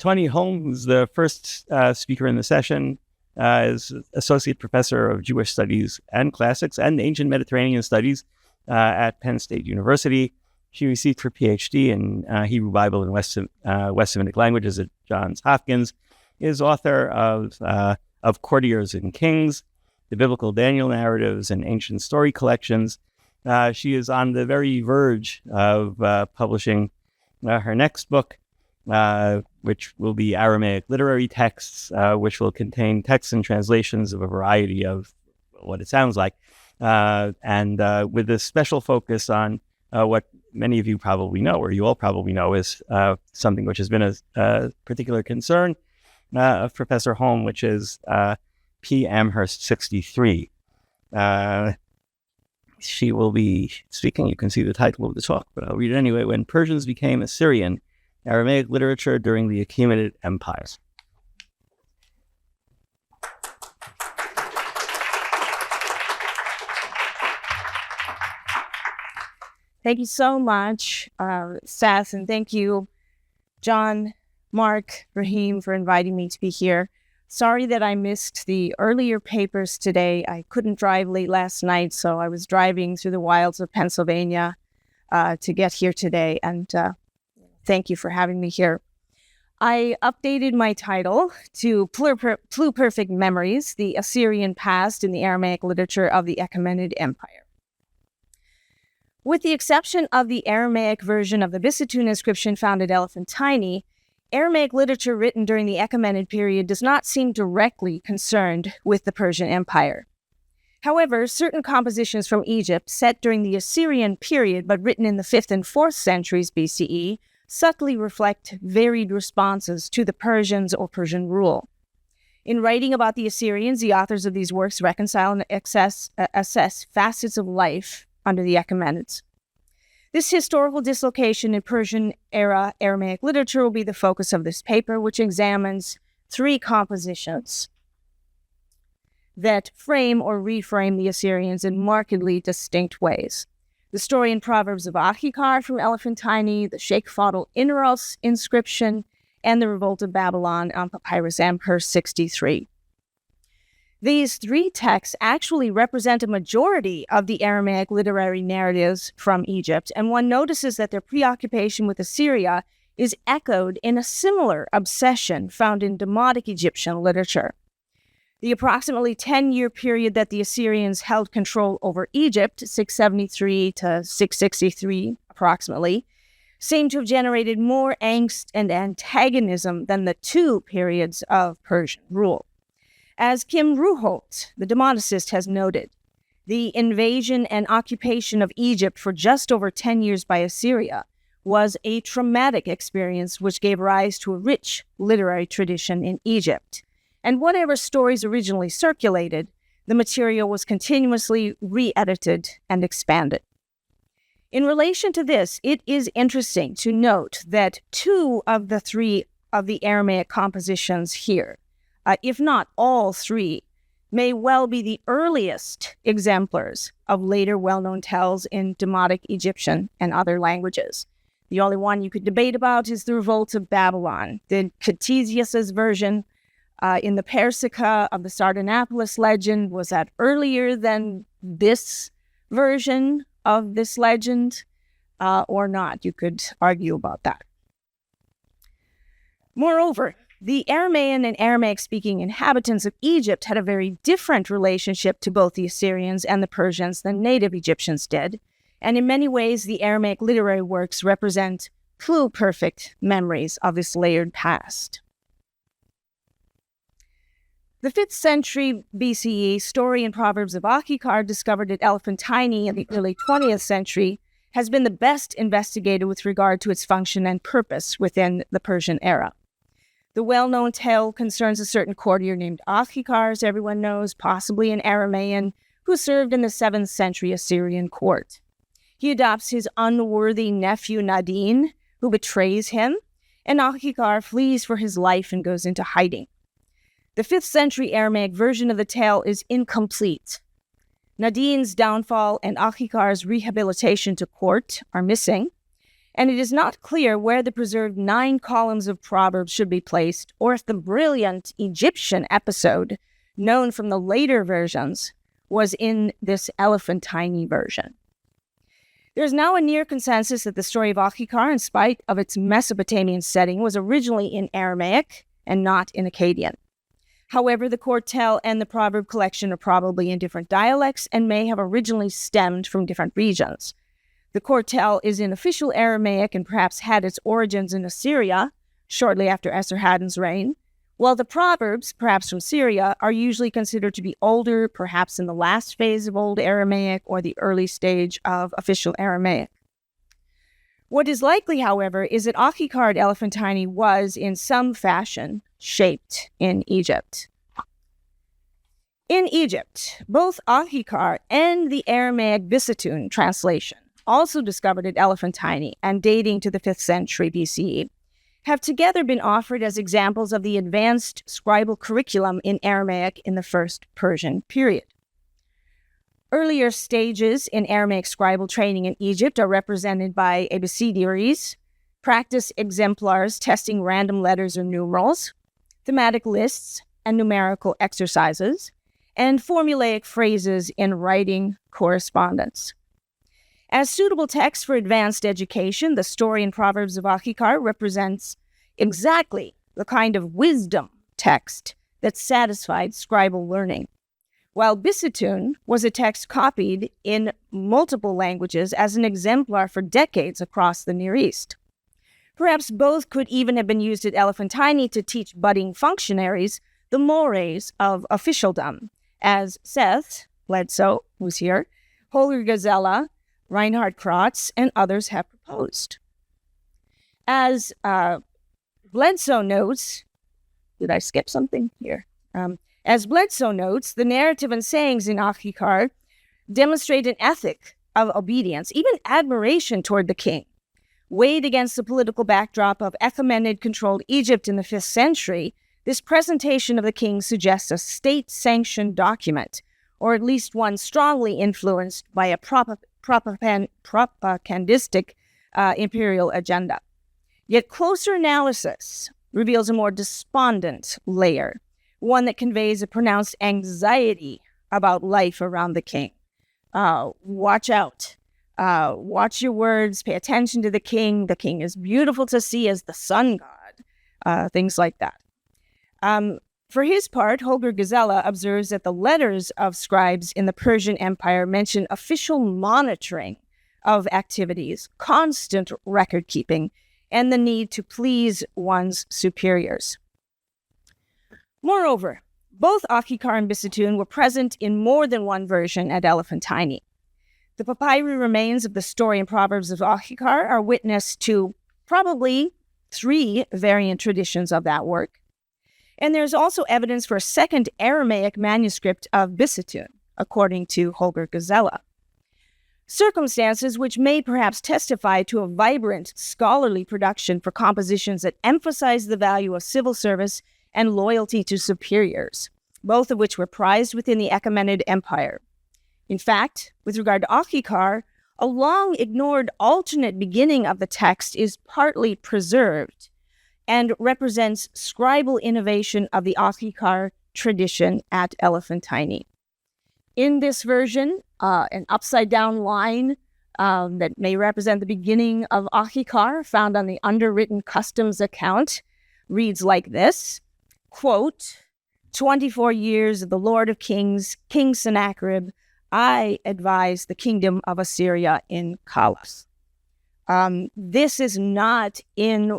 Tawny Holm, who's the first speaker in the session, is Associate Professor of Jewish Studies and Classics and Ancient Mediterranean Studies at Penn State University. She received her PhD in Hebrew Bible and West Semitic languages at Johns Hopkins, is author of Courtiers and Kings, the Biblical Daniel Narratives, and Ancient Story Collections. She is on the very verge of publishing her next book, which will be Aramaic literary texts, which will contain texts and translations of a variety of what it sounds like, and with a special focus on what many of you probably know, or you all probably know, is something which has been a particular concern of Professor Holm, which is P. Amherst 63. She will be speaking. You can see the title of the talk, but I'll read it anyway. When Persians became Assyrian, Aramaic literature during the Achaemenid Empire. Thank you so much, Seth, and thank you, John, Mark, Raheem, for inviting me to be here. Sorry that I missed the earlier papers today. I couldn't drive late last night, so I was driving through the wilds of Pennsylvania to get here today, and thank you for having me here. I updated my title to Pluperfect Memories, the Assyrian Past in the Aramaic Literature of the Achaemenid Empire. With the exception of the Aramaic version of the Bisitun inscription found at Elephantine, Aramaic literature written during the Achaemenid period does not seem directly concerned with the Persian Empire. However, certain compositions from Egypt set during the Assyrian period but written in the 5th and 4th centuries BCE subtly reflect varied responses to the Persians or Persian rule. In writing about the Assyrians, the authors of these works reconcile and assess facets of life under the Achaemenids. This historical dislocation in Persian-era Aramaic literature will be the focus of this paper, which examines 3 compositions that frame or reframe the Assyrians in markedly distinct ways. The story in Proverbs of Aḥiqar from Elephantine, the Sheikh Faḍl Inaros inscription, and the Revolt of Babylon on Papyrus Amherst 63. These 3 texts actually represent a majority of the Aramaic literary narratives from Egypt, and one notices that their preoccupation with Assyria is echoed in a similar obsession found in Demotic Egyptian literature. The approximately 10-year period that the Assyrians held control over Egypt, 673 to 663 approximately, seem to have generated more angst and antagonism than the 2 periods of Persian rule. As Kim Ruholt, the demonicist, has noted, the invasion and occupation of Egypt for just over 10 years by Assyria was a traumatic experience which gave rise to a rich literary tradition in Egypt. And whatever stories originally circulated, the material was continuously re-edited and expanded. In relation to this, it is interesting to note that 2 of the 3 of the Aramaic compositions here, if not all 3, may well be the earliest exemplars of later well-known tells in Demotic Egyptian and other languages. The only one you could debate about is the Revolt of Babylon. The Ctesias's version in the Persica of the Sardanapalus legend, was that earlier than this version of this legend or not? You could argue about that. Moreover, the Aramaean and Aramaic-speaking inhabitants of Egypt had a very different relationship to both the Assyrians and the Persians than native Egyptians did, and in many ways the Aramaic literary works represent pluperfect memories of this layered past. The 5th century BCE story in Proverbs of Aḥiqar, discovered at Elephantine in the early 20th century, has been the best investigated with regard to its function and purpose within the Persian era. The well-known tale concerns a certain courtier named Aḥiqar, as everyone knows, possibly an Aramaean, who served in the 7th century Assyrian court. He adopts his unworthy nephew Nadin, who betrays him, and Aḥiqar flees for his life and goes into hiding. The 5th century Aramaic version of the tale is incomplete. Nadin's downfall and Aḥiqar's rehabilitation to court are missing, and it is not clear where the preserved 9 columns of Proverbs should be placed, or if the brilliant Egyptian episode, known from the later versions, was in this Elephantine version. There is now a near consensus that the story of Aḥiqar, in spite of its Mesopotamian setting, was originally in Aramaic and not in Akkadian. However, the Quartel and the Proverb collection are probably in different dialects and may have originally stemmed from different regions. The Quartel is in official Aramaic and perhaps had its origins in Assyria shortly after Esarhaddon's reign, while the Proverbs, perhaps from Syria, are usually considered to be older, perhaps in the last phase of Old Aramaic or the early stage of official Aramaic. What is likely, however, is that Aḥiqar Elephantine was, in some fashion, shaped in Egypt. In Egypt, both Aḥiqar and the Aramaic Bisitun translation, also discovered at Elephantine and dating to the 5th century BCE, have together been offered as examples of the advanced scribal curriculum in Aramaic in the First Persian period. Earlier stages in Aramaic scribal training in Egypt are represented by abecedaries, practice exemplars testing random letters or numerals, thematic lists and numerical exercises, and formulaic phrases in writing correspondence. As suitable text for advanced education, the story in Proverbs of Aḥiqar represents exactly the kind of wisdom text that satisfied scribal learning, while Bisitun was a text copied in multiple languages as an exemplar for decades across the Near East. Perhaps both could even have been used at Elephantine to teach budding functionaries the mores of officialdom, as Seth, Bledsoe, who's here, Holger Gazella, Reinhard Kratz, and others have proposed. As Bledsoe notes, did I skip something here? As Bledsoe notes, the narrative and sayings in Aḥiqar demonstrate an ethic of obedience, even admiration toward the king. Weighed against the political backdrop of Achaemenid-controlled Egypt in the 5th century, this presentation of the king suggests a state-sanctioned document, or at least one strongly influenced by a propagandistic imperial agenda. Yet closer analysis reveals a more despondent layer, one that conveys a pronounced anxiety about life around the king. Watch out. Watch your words. Pay attention to the king. The king is beautiful to see as the sun god. Things like that. For his part, Holger Gazella observes that the letters of scribes in the Persian Empire mention official monitoring of activities, constant record-keeping, and the need to please one's superiors. Moreover, both Aḥiqar and Bisitun were present in more than one version at Elephantine. The papyri remains of the story and Proverbs of Aḥiqar are witness to probably 3 variant traditions of that work. And there's also evidence for a second Aramaic manuscript of Bisitun, according to Holger Gazella. Circumstances which may perhaps testify to a vibrant scholarly production for compositions that emphasize the value of civil service and loyalty to superiors, both of which were prized within the Achaemenid Empire. In fact, with regard to Aḥiqar, a long-ignored alternate beginning of the text is partly preserved and represents scribal innovation of the Aḥiqar tradition at Elephantine. In this version, an upside-down line that may represent the beginning of Aḥiqar, found on the underwritten customs account, reads like this, quote, 24 years of the Lord of Kings, King Sennacherib, I advise the kingdom of Assyria in Kalas. This is not in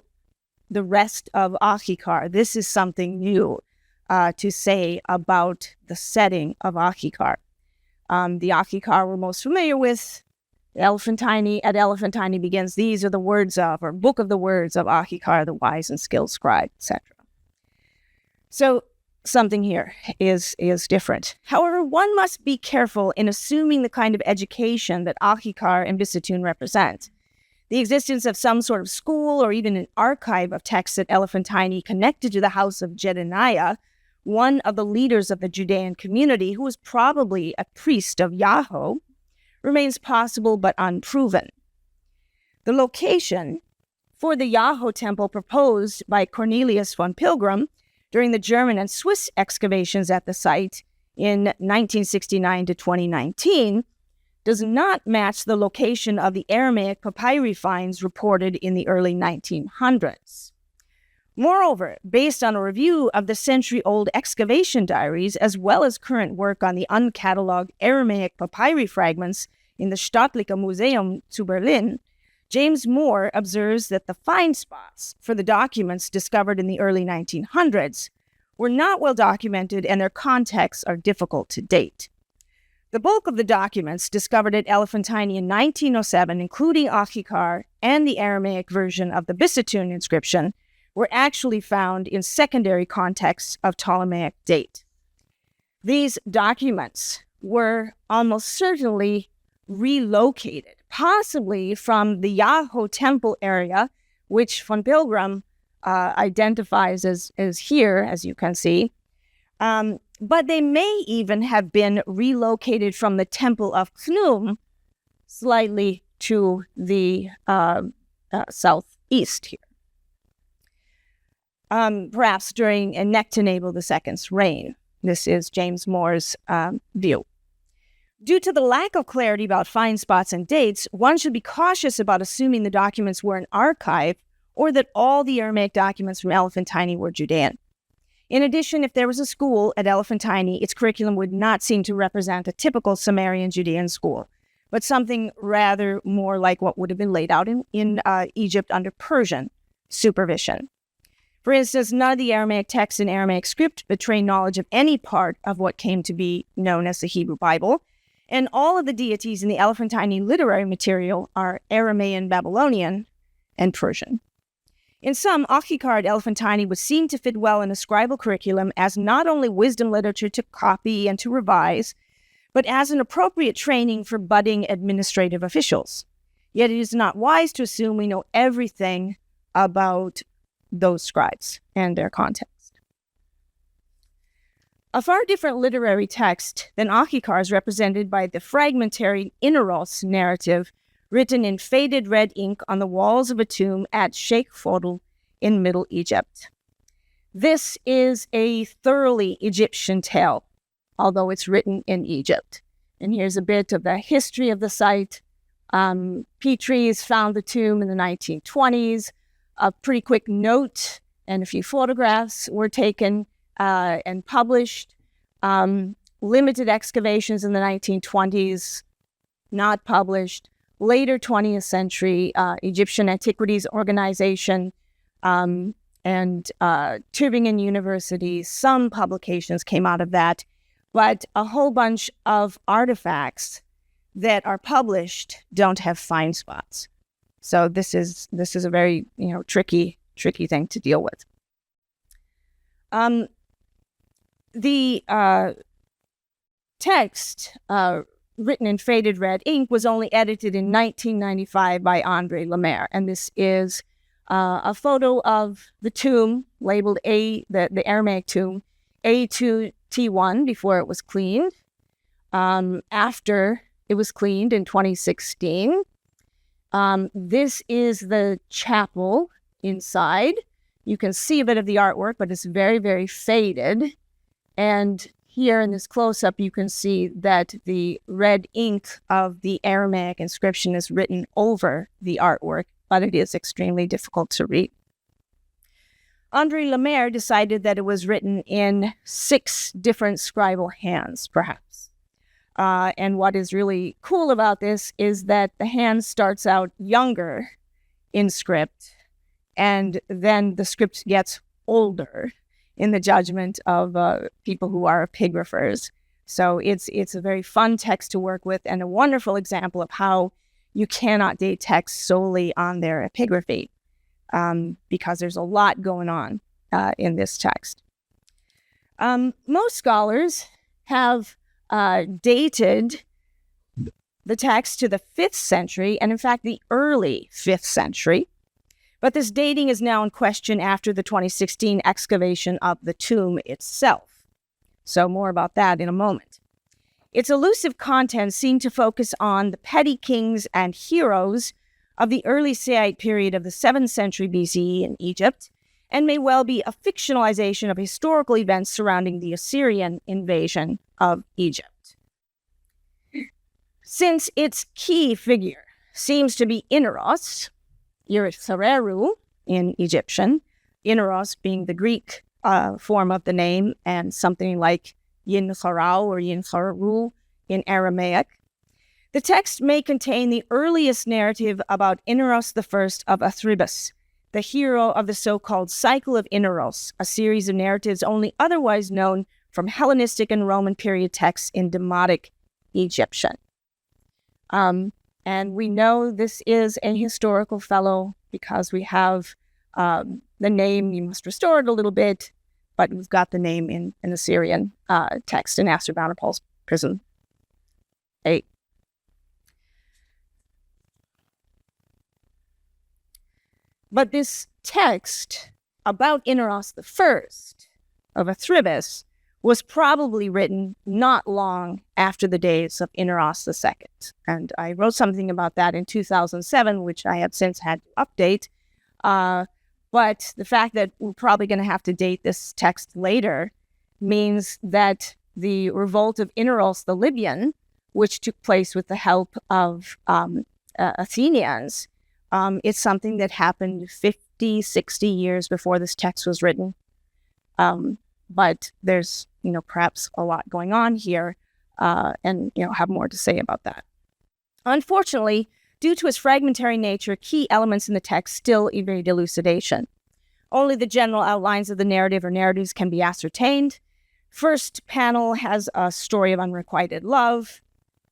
the rest of Aḥiqar. This is something new to say about the setting of Aḥiqar. The Aḥiqar we're most familiar with, Elephantine, at Elephantine begins, these are the words of, or book of the words of Aḥiqar, the wise and skilled scribe, etc. So something here is different. However, one must be careful in assuming the kind of education that Aḥiqar and Bisitun represent. The existence of some sort of school or even an archive of texts at Elephantine connected to the house of Jedaniah, one of the leaders of the Judean community, who was probably a priest of Yahweh, remains possible but unproven. The location for the Yahoo temple proposed by Cornelius von Pilgrim during the German and Swiss excavations at the site in 1969 to 2019 does not match the location of the Aramaic papyri finds reported in the early 1900s. Moreover, based on a review of the century-old excavation diaries, as well as current work on the uncatalogued Aramaic papyri fragments in the Staatliche Museum zu Berlin, James Moore observes that the find spots for the documents discovered in the early 1900s were not well documented and their contexts are difficult to date. The bulk of the documents discovered at Elephantine in 1907, including Aḥiqar and the Aramaic version of the Bisitun inscription, were actually found in secondary contexts of Ptolemaic date. These documents were almost certainly relocated, possibly from the Yahoo temple area, which von Pilgrim identifies as here, as you can see. But they may even have been relocated from the temple of Khnum slightly to the southeast here. Perhaps during Nectanebo II's reign. This is James Moore's view. Due to the lack of clarity about find spots and dates, one should be cautious about assuming the documents were an archive or that all the Aramaic documents from Elephantine were Judean. In addition, if there was a school at Elephantine, its curriculum would not seem to represent a typical Sumerian Judean school, but something rather more like what would have been laid out in Egypt under Persian supervision. For instance, none of the Aramaic texts in Aramaic script betray knowledge of any part of what came to be known as the Hebrew Bible, and all of the deities in the Elephantine literary material are Aramaean, Babylonian, and Persian. In sum, Aḥiqar at Elephantine would seem to fit well in a scribal curriculum as not only wisdom literature to copy and to revise, but as an appropriate training for budding administrative officials. Yet it is not wise to assume we know everything about those scribes and their context. A far different literary text than Aḥiqar is represented by the fragmentary Inaros narrative written in faded red ink on the walls of a tomb at Sheikh Faḍl in Middle Egypt. This is a thoroughly Egyptian tale, although it's written in Egypt. And here's a bit of the history of the site. Petrie's found the tomb in the 1920s. A pretty quick note and a few photographs were taken and published. Limited excavations in the 1920s, not published. Later 20th century Egyptian Antiquities Organization and Tübingen University, some publications came out of that, but a whole bunch of artifacts that are published don't have find spots. So this is a very tricky thing to deal with. The text written in faded red ink was only edited in 1995 by André Lemaire, and this is a photo of the tomb labeled the Aramaic tomb A2T1 before it was cleaned. After it was cleaned in 2016. This is the chapel inside. You can see a bit of the artwork, but it's very, very faded. And here in this close-up, you can see that the red ink of the Aramaic inscription is written over the artwork, but it is extremely difficult to read. André Lemaire decided that it was written in 6 different scribal hands, perhaps. And what is really cool about this is that the hand starts out younger in script, and then the script gets older in the judgment of people who are epigraphers. So it's a very fun text to work with and a wonderful example of how you cannot date texts solely on their epigraphy, because there's a lot going on in this text. Most scholars have dated the text to the 5th century, and in fact the early 5th century. But this dating is now in question after the 2016 excavation of the tomb itself. So more about that in a moment. Its elusive contents seem to focus on the petty kings and heroes of the early Saite period of the 7th century BCE in Egypt, and may well be a fictionalization of historical events surrounding the Assyrian invasion of Egypt. Since its key figure seems to be Inaros, Irithareru in Egyptian, Inaros being the Greek form of the name, and something like Yin-Kharau or Yin-Kharu in Aramaic, the text may contain the earliest narrative about Inaros I of Athribis, the hero of the so-called Cycle of Inaros, a series of narratives only otherwise known from Hellenistic and Roman period texts in Demotic Egyptian. And we know this is a historical fellow because we have the name. You must restore it a little bit, but we've got the name in Assyrian text in Assurbanipal's Prism 8. But this text about Inaros I of Athribis was probably written not long after the days of Inaros II. And I wrote something about that in 2007, which I have since had to update. But the fact that we're probably going to have to date this text later means that the revolt of Inaros the Libyan, which took place with the help of Athenians, it's something that happened 50, 60 years before this text was written. But there's, perhaps a lot going on here, and, have more to say about that. Unfortunately, due to its fragmentary nature, key elements in the text still evade elucidation. Only the general outlines of the narrative or narratives can be ascertained. First panel has a story of unrequited love.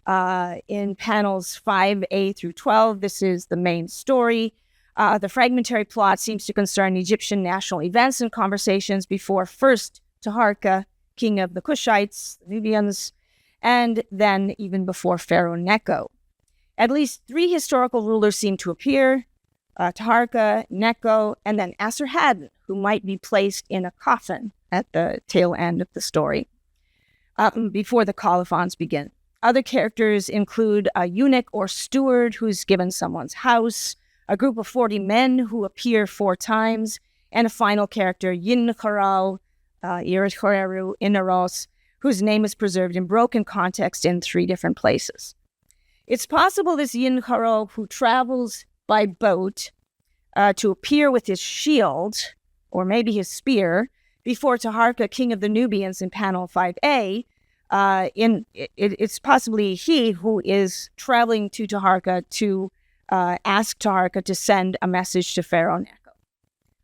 In panels 5a through 12, this is the main story. The fragmentary plot seems to concern Egyptian national events and conversations before first Taharqa, king of the Kushites, the Nubians, and then even before Pharaoh Necho. At least 3 historical rulers seem to appear, Taharqa, Necho, and then Esarhaddon, who might be placed in a coffin at the tail end of the story, before the colophons begin. Other characters include a eunuch or steward who's given someone's house, a group of 40 men who appear 4 times, and a final character, Yin-Kharau, Irithareru, Inaros, whose name is preserved in broken context in 3 different places. It's possible this Yin-Kharau, who travels by boat to appear with his shield, or maybe his spear, before Taharqa, king of the Nubians in panel 5a, it's possibly he who is traveling to Taharqa to ask Taharqa to send a message to Pharaoh Necho.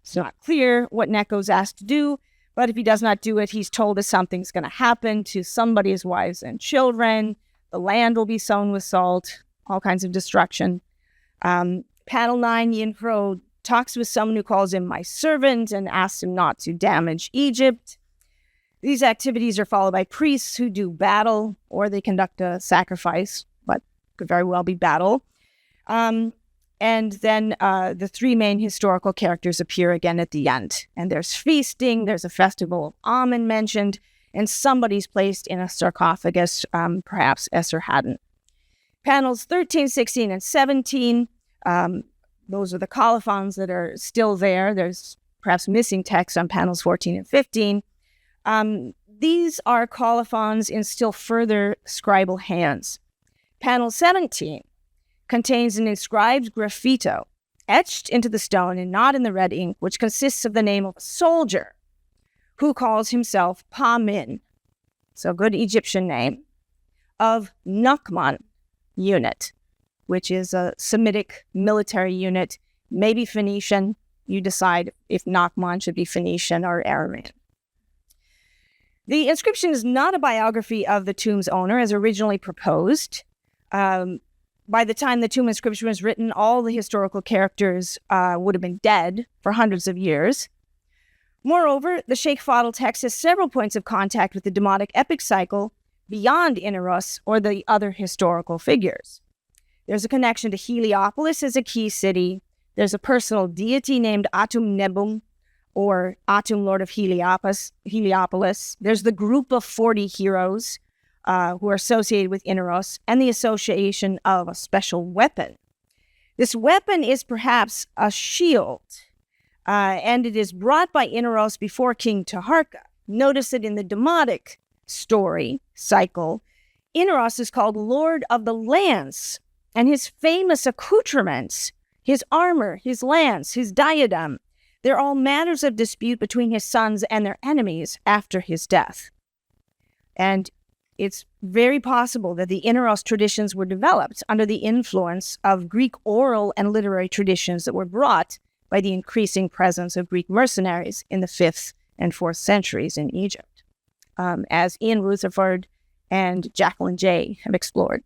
It's not clear what Necho's asked to do, but if he does not do it, he's told that something's going to happen to somebody's wives and children. The land will be sown with salt, all kinds of destruction. Panel 9, Yin-Kharau talks with someone who calls him my servant and asks him not to damage Egypt. These activities are followed by priests who do battle, or they conduct a sacrifice, but could very well be battle. And then the 3 main historical characters appear again at the end. And there's feasting, there's a festival of Amen mentioned, and somebody's placed in a sarcophagus, perhaps Esarhaddon. Panels 13, 16, and 17, those are the colophons that are still there. There's perhaps missing text on panels 14 and 15. These are colophons in still further scribal hands. Panel 17 contains an inscribed graffito etched into the stone and not in the red ink, which consists of the name of a soldier who calls himself Pa-Min, so good Egyptian name, of Nu'man unit, which is a Semitic military unit, maybe Phoenician. You decide if Nu'man should be Phoenician or Aramaic. The inscription is not a biography of the tomb's owner as originally proposed. By the time the tomb inscription was written, all the historical characters would have been dead for hundreds of years. Moreover, the Sheikh Faḍl text has several points of contact with the Demotic epic cycle beyond Inaros or the other historical figures. There's a connection to Heliopolis as a key city. There's a personal deity named Atum Nebum, or Atum, Lord of Heliopolis. There's the group of 40 heroes who are associated with Inaros, and the association of a special weapon. This weapon is perhaps a shield, and it is brought by Inaros before King Taharqa. Notice that in the Demotic story cycle, Inaros is called Lord of the Lance, and his famous accoutrements, his armor, his lance, his diadem, they're all matters of dispute between his sons and their enemies after his death. And it's very possible that the Inaros traditions were developed under the influence of Greek oral and literary traditions that were brought by the increasing presence of Greek mercenaries in the 5th and 4th centuries in Egypt, as Ian Rutherford and Jacqueline Jay have explored.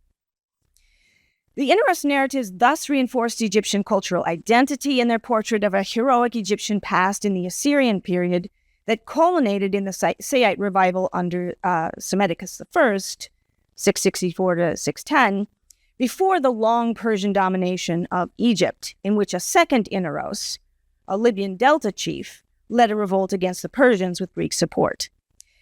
The Inaros narratives thus reinforced Egyptian cultural identity in their portrait of a heroic Egyptian past in the Assyrian period that culminated in the Saite revival under Psammetichus I, 664 to 610, before the long Persian domination of Egypt, in which a second Inaros, a Libyan Delta chief, led a revolt against the Persians with Greek support.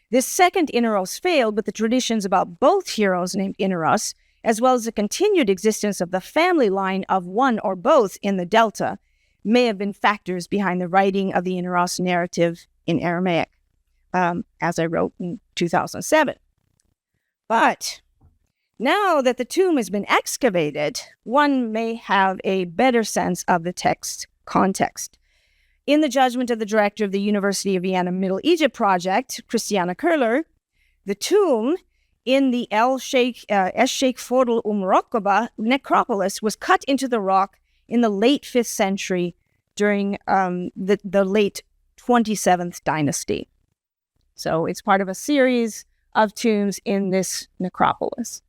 This second Inaros failed, but the traditions about both heroes named Inaros, as well as the continued existence of the family line of one or both in the Delta, may have been factors behind the writing of the Inaros narrative in Aramaic, as I wrote in 2007. But now that the tomb has been excavated, one may have a better sense of the text context. In the judgment of the director of the University of Vienna Middle Egypt Project, Christiana Köhler, the tomb in the Sheikh Faḍl Raqaba necropolis was cut into the rock in the late 5th century during the late 27th dynasty. So it's part of a series of tombs in this necropolis.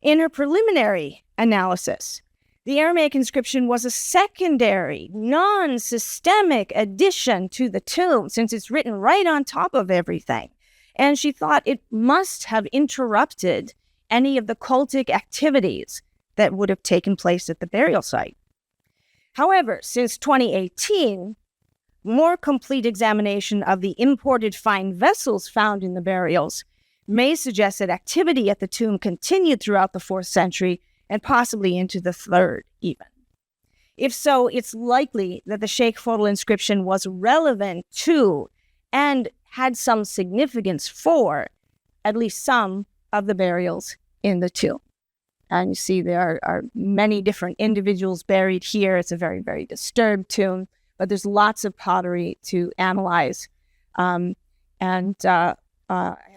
In her preliminary analysis, the Aramaic inscription was a secondary, non-systemic addition to the tomb, since it's written right on top of everything. And she thought it must have interrupted any of the cultic activities that would have taken place at the burial site. However, since 2018, more complete examination of the imported fine vessels found in the burials may suggest that activity at the tomb continued throughout the 4th century and possibly into the 3rd even. If so, it's likely that the Sheikh Faḍl inscription was relevant to and had some significance for at least some of the burials in the tomb. And you see there are many different individuals buried here. It's a very, very disturbed tomb, but there's lots of pottery to analyze. And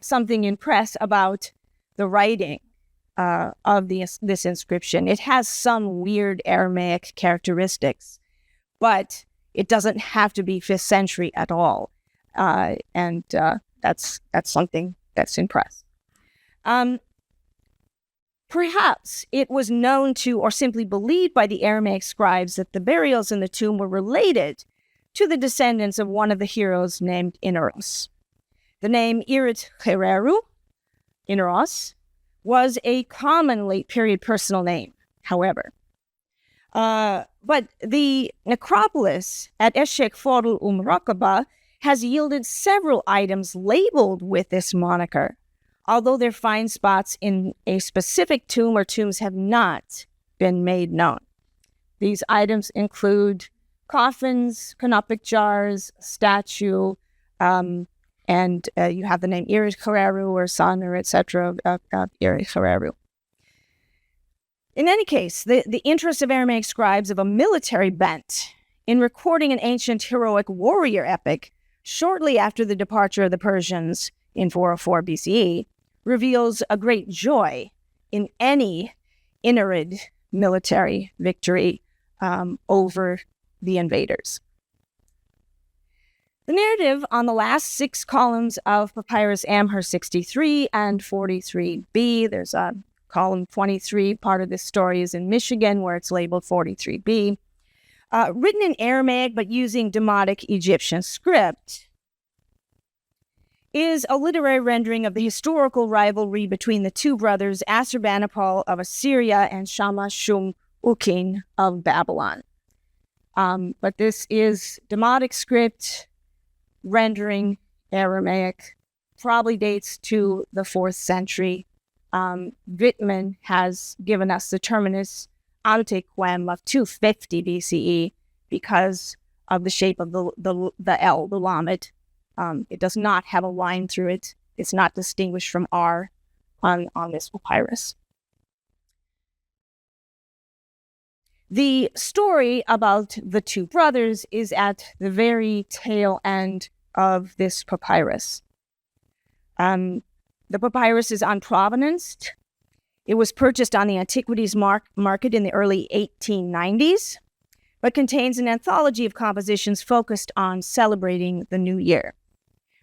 something in press about the writing of this inscription. It has some weird Aramaic characteristics, but it doesn't have to be 5th century at all. And that's something that's in press. Perhaps it was known to or simply believed by the Aramaic scribes that the burials in the tomb were related to the descendants of one of the heroes named Inaros. The name Irit Hereru, Inaros, was a common late period personal name, however. But the necropolis at Sheikh Faḍl Raqaba has yielded several items labeled with this moniker, although their find spots in a specific tomb or tombs have not been made known. These items include coffins, canopic jars, statue, and you have the name Irit Hereru or son or etc. of Irit Hereru. In any case, the interest of Aramaic scribes of a military bent in recording an ancient heroic warrior epic shortly after the departure of the Persians in 404 BCE reveals a great joy in any Inarid military victory over the invaders. The narrative on the last 6 columns of Papyrus Amherst 63 and 43b, there's a column 23, part of this story is in Michigan where it's labeled 43b, written in Aramaic but using Demotic Egyptian script, is a literary rendering of the historical rivalry between the two brothers Assurbanipal of Assyria and Shamash-shum-ukin of Babylon. But this is Demotic script, rendering Aramaic, probably dates to the 4th century. Wittmann has given us the terminus antequem of 250 BCE because of the shape of the L, the Lamed. It does not have a line through it. It's not distinguished from R on this papyrus. The story about the two brothers is at the very tail end of this papyrus. The papyrus is unprovenanced. It was purchased on the antiquities market in the early 1890s, but contains an anthology of compositions focused on celebrating the new year,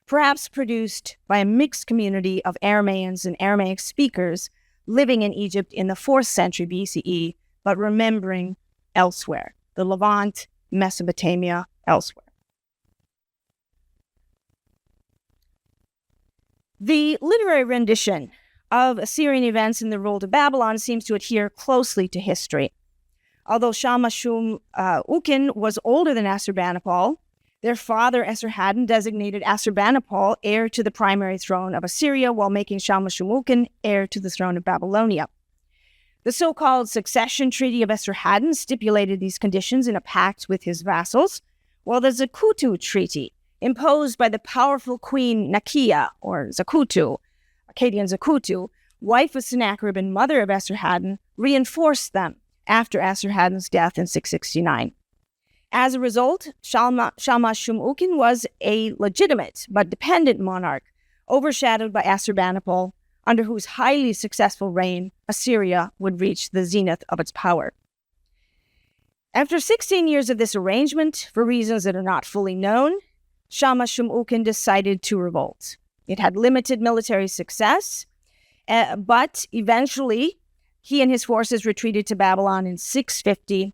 perhaps produced by a mixed community of Aramaeans and Aramaic speakers living in Egypt in the 4th century BCE, but remembering elsewhere, the Levant, Mesopotamia, elsewhere. The literary rendition of Assyrian events in the Revolt of Babylon seems to adhere closely to history. Although Shamash-shum-ukin was older than Assurbanipal, their father Esarhaddon designated Assurbanipal heir to the primary throne of Assyria while making Shamash-shum-ukin heir to the throne of Babylonia. The so-called Succession Treaty of Esarhaddon stipulated these conditions in a pact with his vassals, while the Zakutu Treaty, imposed by the powerful queen Nakia, or Zakutu, Akkadian Zakutu, wife of Sennacherib and mother of Esarhaddon, reinforced them after Esarhaddon's death in 669. As a result, Shamash-shum-ukin was a legitimate but dependent monarch, overshadowed by Assurbanipal, under whose highly successful reign Assyria would reach the zenith of its power. After 16 years of this arrangement, for reasons that are not fully known, Shamash-shum-ukin decided to revolt. It had limited military success, but eventually he and his forces retreated to Babylon in 650,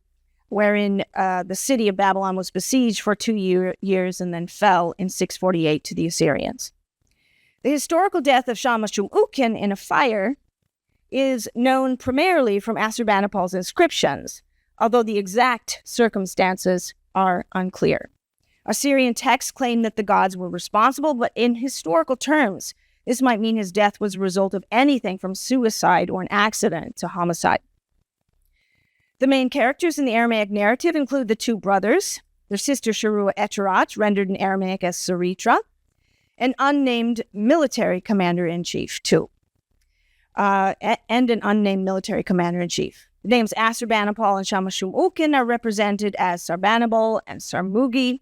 wherein the city of Babylon was besieged for 2 years and then fell in 648 to the Assyrians. The historical death of Shamash-shum-ukin in a fire is known primarily from Assurbanipal's inscriptions, although the exact circumstances are unclear. Assyrian texts claim that the gods were responsible, but in historical terms, this might mean his death was a result of anything from suicide or an accident to homicide. The main characters in the Aramaic narrative include the two brothers, their sister Sheruah-eterat, rendered in Aramaic as Saritra, an unnamed military commander-in-chief, too, and an unnamed military commander-in-chief. The names Assurbanipal and Shamash-shum-ukin are represented as Sarbanabal and Sarmugi.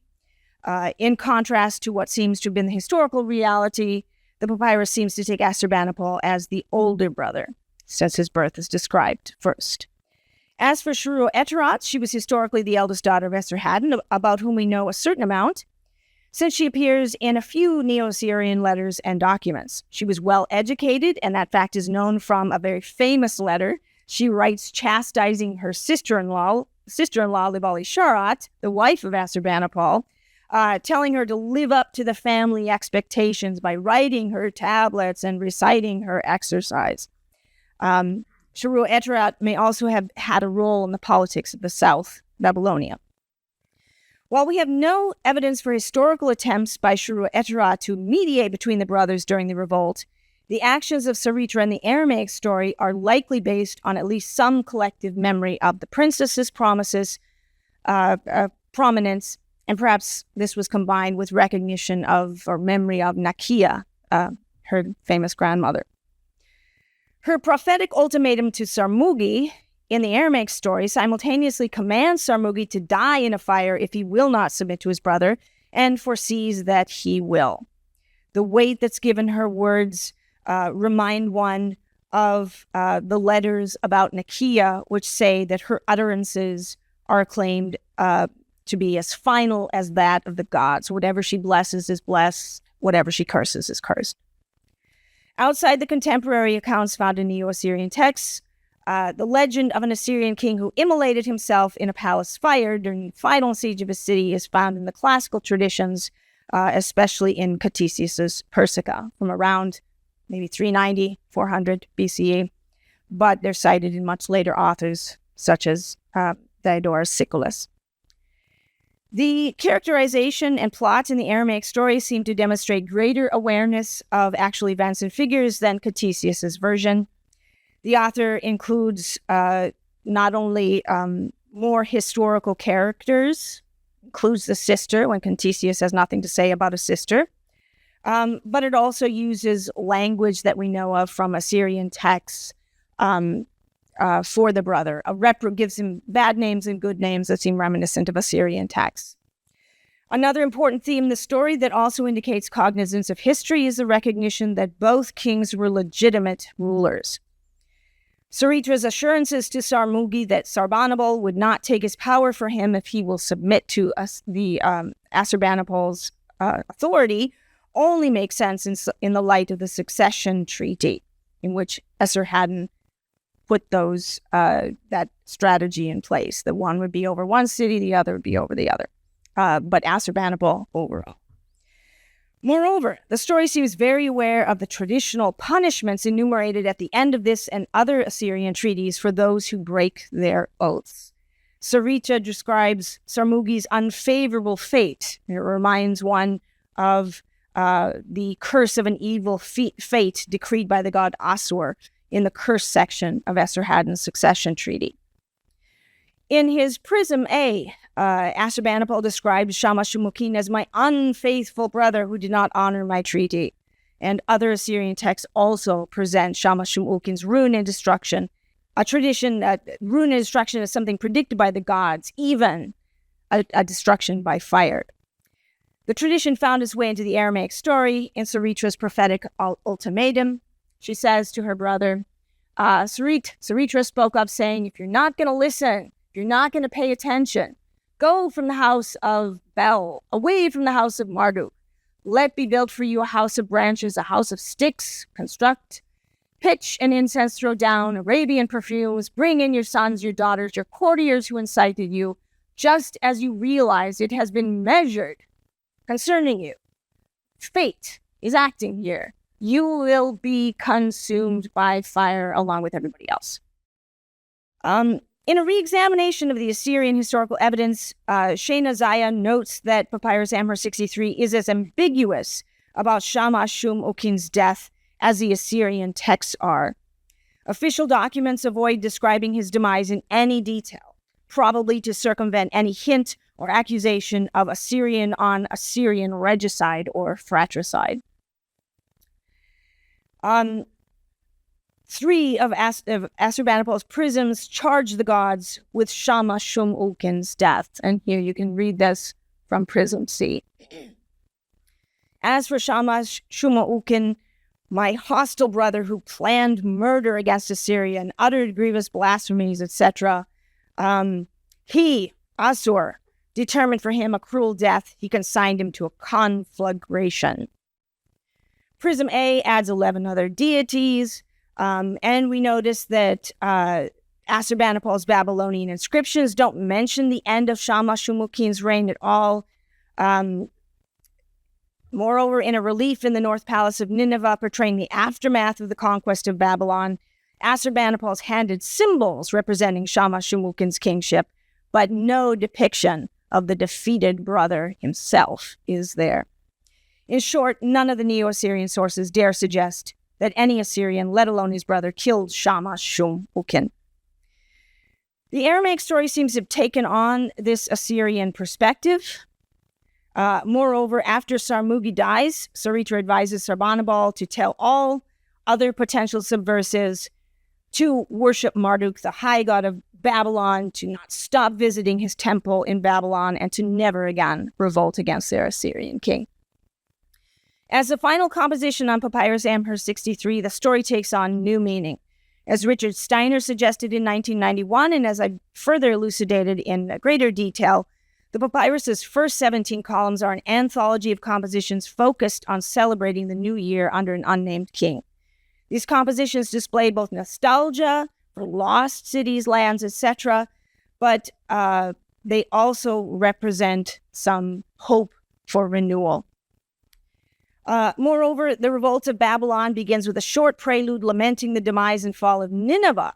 In contrast to what seems to have been the historical reality, the papyrus seems to take Assurbanipal as the older brother, since his birth is described first. As for Sheruah-eterat, she was historically the eldest daughter of Esarhaddon, about whom we know a certain amount, since she appears in a few Neo-Assyrian letters and documents. She was well educated, and that fact is known from a very famous letter she writes chastising her sister-in-law Libali-Sharat, the wife of Assurbanipal, telling her to live up to the family expectations by writing her tablets and reciting her exercise. Sheruah-eterat may also have had a role in the politics of the South, Babylonia. While we have no evidence for historical attempts by Sheruah-eterat to mediate between the brothers during the revolt, the actions of Saritra in the Aramaic story are likely based on at least some collective memory of the princess's prominence, and perhaps this was combined with recognition of or memory of Nakia, her famous grandmother. Her prophetic ultimatum to Sarmugi in the Aramaic story simultaneously commands Sarmugi to die in a fire if he will not submit to his brother, and foresees that he will. The weight that's given her words remind one of the letters about Nakia, which say that her utterances are claimed to be as final as that of the gods. Whatever she blesses is blessed, whatever she curses is cursed. Outside the contemporary accounts found in Neo-Assyrian texts, the legend of an Assyrian king who immolated himself in a palace fire during the final siege of his city is found in the classical traditions, especially in Ctesias' Persica, from around maybe 390, 400 BCE, but they're cited in much later authors, such as Diodorus Siculus. The characterization and plot in the Aramaic story seem to demonstrate greater awareness of actual events and figures than Ctesias' version. The author includes not only more historical characters, includes the sister when Contesius has nothing to say about a sister, but it also uses language that we know of from Assyrian texts for the brother. Gives him bad names and good names that seem reminiscent of Assyrian texts. Another important theme in the story that also indicates cognizance of history is the recognition that both kings were legitimate rulers. Saritra's assurances to Sarmugi that Sarbanabal would not take his power for him if he will submit to the Assurbanipal's authority only makes sense in the light of the succession treaty, in which Esarhaddon put that strategy in place. The one would be over one city, the other would be over the other. But Assurbanipal overall. Moreover, the story seems very aware of the traditional punishments enumerated at the end of this and other Assyrian treaties for those who break their oaths. Sarita describes Sarmugi's unfavorable fate. It reminds one of the curse of an evil fate decreed by the god Assur in the curse section of Esarhaddon's succession treaty. In his Prism A, Assurbanipal describes Shamash Shumukin as my unfaithful brother who did not honor my treaty. And other Assyrian texts also present Shamash Shumukin's ruin and destruction, a tradition that ruin and destruction is something predicted by the gods, even a destruction by fire. The tradition found its way into the Aramaic story in Saritra's prophetic ultimatum. She says to her brother, Saritra spoke up saying, if you're not going to listen, if you're not going to pay attention, go from the house of Bel, away from the house of Marduk. Let be built for you a house of branches, a house of sticks, construct. Pitch and incense throw down, Arabian perfumes, bring in your sons, your daughters, your courtiers who incited you, just as you realize it has been measured concerning you. Fate is acting here. You will be consumed by fire along with everybody else. In a re-examination of the Assyrian historical evidence, Shayna Zaya notes that Papyrus Amherst 63 is as ambiguous about Shamash Shumukin's death as the Assyrian texts are. Official documents avoid describing his demise in any detail, probably to circumvent any hint or accusation of Assyrian on Assyrian regicide or fratricide. Three of Assurbanipal's prisms charge the gods with Shamash Shumukin's death. And here you can read this from Prism C. As for Shamash Shumukin, my hostile brother who planned murder against Assyria and uttered grievous blasphemies, etc., he, Assur, determined for him a cruel death. He consigned him to a conflagration. Prism A adds 11 other deities. And we notice that Assurbanipal's Babylonian inscriptions don't mention the end of Shamash Shumukin's reign at all. Moreover, in a relief in the North Palace of Nineveh portraying the aftermath of the conquest of Babylon, Assurbanipal's handed symbols representing Shamash Shumukin's kingship, but no depiction of the defeated brother himself is there. In short, none of the Neo-Assyrian sources dare suggest that any Assyrian, let alone his brother, killed Shamash Shumukin. The Aramaic story seems to have taken on this Assyrian perspective. Moreover, after Sarmugi dies, Saritra advises Sarbanabal to tell all other potential subversives to worship Marduk, the high god of Babylon, to not stop visiting his temple in Babylon, and to never again revolt against their Assyrian king. As the final composition on Papyrus Amherst 63, the story takes on new meaning. As Richard Steiner suggested in 1991, and as I further elucidated in greater detail, the papyrus's first 17 columns are an anthology of compositions focused on celebrating the new year under an unnamed king. These compositions display both nostalgia for lost cities, lands, etc., but they also represent some hope for renewal. Moreover, the Revolt of Babylon begins with a short prelude lamenting the demise and fall of Nineveh,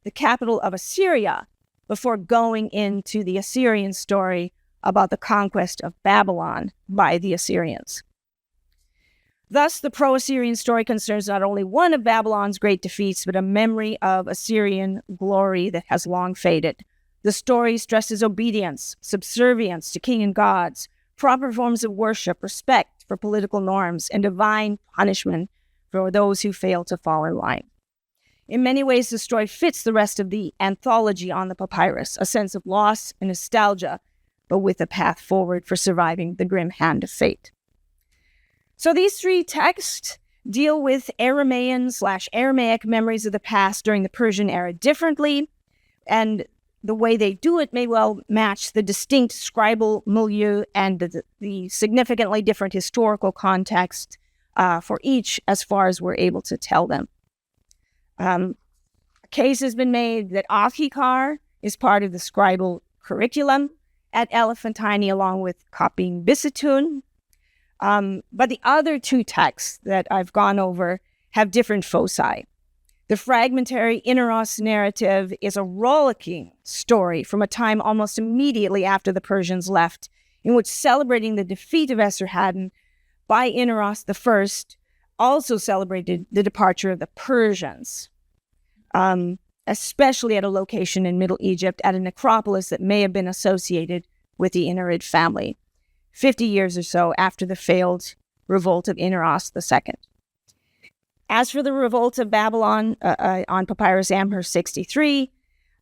the capital of Assyria, before going into the Assyrian story about the conquest of Babylon by the Assyrians. Thus, the pro-Assyrian story concerns not only one of Babylon's great defeats, but a memory of Assyrian glory that has long faded. The story stresses obedience, subservience to king and gods, proper forms of worship, respect for political norms, and divine punishment for those who fail to fall in line. In many ways, the story fits the rest of the anthology on the papyrus, a sense of loss and nostalgia, but with a path forward for surviving the grim hand of fate. So these three texts deal with Aramaean/Aramaic memories of the past during the Persian era differently, and the way they do it may well match the distinct scribal milieu and the significantly different historical context for each as far as we're able to tell them. A case has been made that Aḥiqar is part of the scribal curriculum at Elephantine along with copying Bisitun. But the other two texts that I've gone over have different foci. The fragmentary Inaros narrative is a rollicking story from a time almost immediately after the Persians left, in which celebrating the defeat of Esarhaddon by Inaros I also celebrated the departure of the Persians, especially at a location in Middle Egypt at a necropolis that may have been associated with the Inarid family, 50 years or so after the failed revolt of Inaros II. As for the Revolt of Babylon on Papyrus Amherst 63,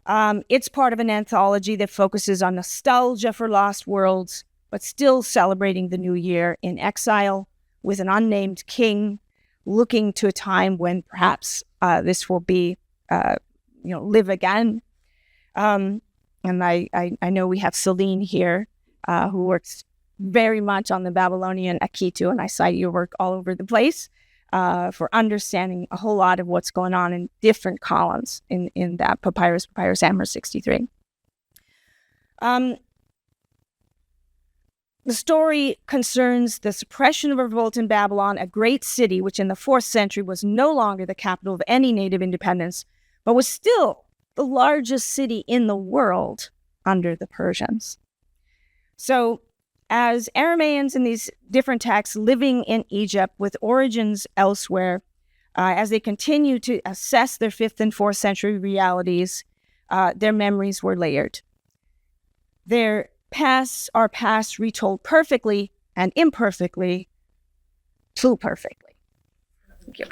it's part of an anthology that focuses on nostalgia for lost worlds, but still celebrating the new year in exile with an unnamed king, looking to a time when perhaps this will be, live again. And I know we have Celine here, who works very much on the Babylonian Akitu, and I cite your work all over the place for understanding a whole lot of what's going on in different columns in that Papyrus Amherst 63. The story concerns the suppression of a revolt in Babylon, a great city which in the 4th century was no longer the capital of any native independence, but was still the largest city in the world under the Persians. So, as Aramaeans in these different texts living in Egypt with origins elsewhere, as they continue to assess their 5th and 4th century realities, their memories were layered. Their pasts are past retold perfectly and imperfectly, too perfectly. Thank you.